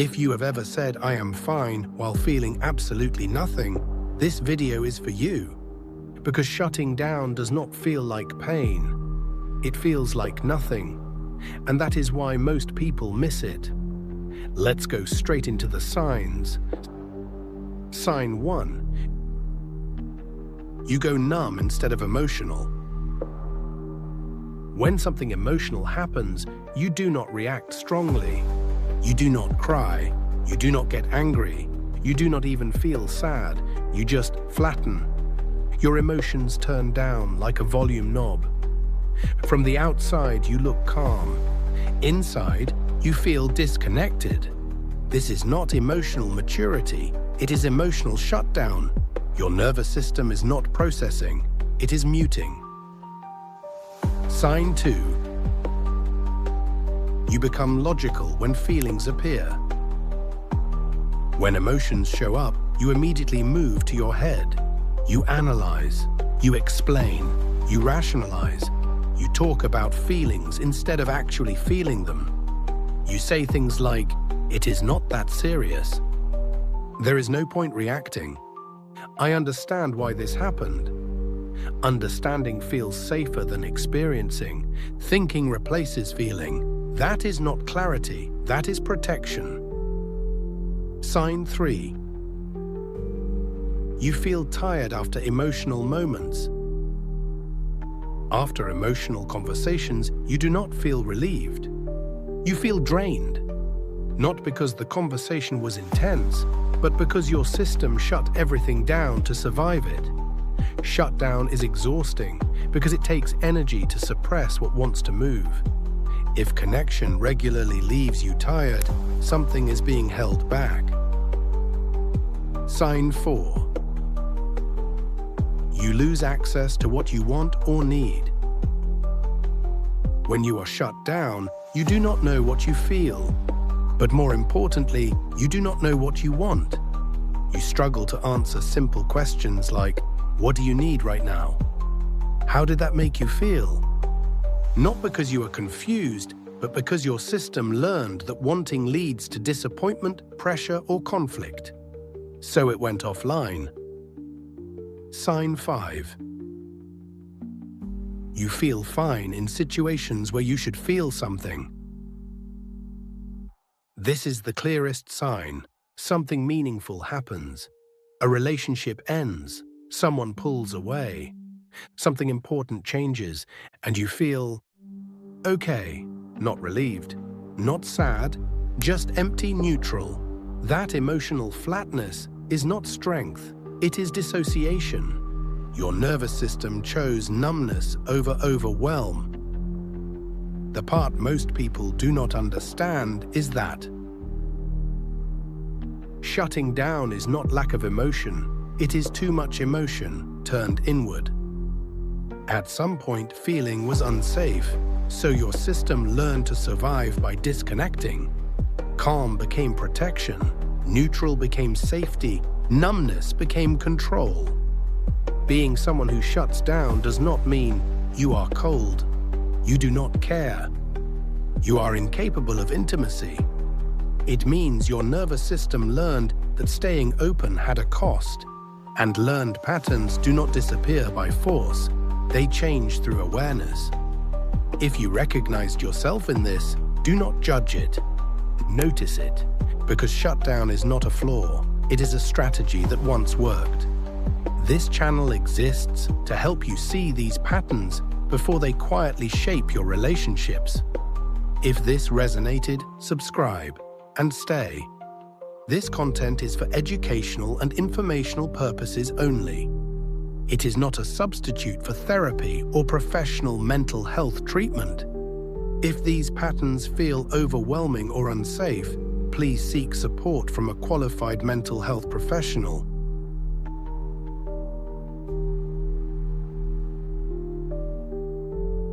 If you have ever said, "I am fine," while feeling absolutely nothing, this video is for you. Because shutting down does not feel like pain. It feels like nothing. And that is why most people miss it. Let's go straight into the signs. Sign 1. You go numb instead of emotional. When something emotional happens, you do not react strongly. You do not cry. You do not get angry. You do not even feel sad. You just flatten. Your emotions turn down like a volume knob. From the outside, you look calm. Inside, you feel disconnected. This is not emotional maturity. It is emotional shutdown. Your nervous system is not processing. It is muting. Sign 2. You become logical when feelings appear. When emotions show up, you immediately move to your head. You analyze. You explain. You rationalize. You talk about feelings instead of actually feeling them. You say things like, "It is not that serious." There is no point reacting. I understand why this happened. Understanding feels safer than experiencing. Thinking replaces feeling. That is not clarity, that is protection. Sign 3. You feel tired after emotional moments. After emotional conversations, you do not feel relieved. You feel drained. Not because the conversation was intense, but because your system shut everything down to survive it. Shutdown is exhausting because it takes energy to suppress what wants to move. If connection regularly leaves you tired, something is being held back. Sign 4. You lose access to what you want or need. When you are shut down, you do not know what you feel. But more importantly, you do not know what you want. You struggle to answer simple questions like, "What do you need right now? How did that make you feel?" Not because you are confused, but because your system learned that wanting leads to disappointment, pressure, or conflict. So it went offline. Sign 5. You feel fine in situations where you should feel something. This is the clearest sign. Something meaningful happens. A relationship ends. Someone pulls away. Something important changes, and you feel okay. Not relieved, not sad, just empty neutral. That emotional flatness is not strength, it is dissociation. Your nervous system chose numbness over overwhelm. The part most people do not understand is that shutting down is not lack of emotion, it is too much emotion turned inward. At some point, feeling was unsafe, so your system learned to survive by disconnecting. Calm became protection, neutral became safety, numbness became control. Being someone who shuts down does not mean you are cold. You do not care. You are incapable of intimacy. It means your nervous system learned that staying open had a cost, and learned patterns do not disappear by force. They change through awareness. If you recognized yourself in this, do not judge it. Notice it, because shutdown is not a flaw. It is a strategy that once worked. This channel exists to help you see these patterns before they quietly shape your relationships. If this resonated, subscribe and stay. This content is for educational and informational purposes only. It is not a substitute for therapy or professional mental health treatment. If these patterns feel overwhelming or unsafe, please seek support from a qualified mental health professional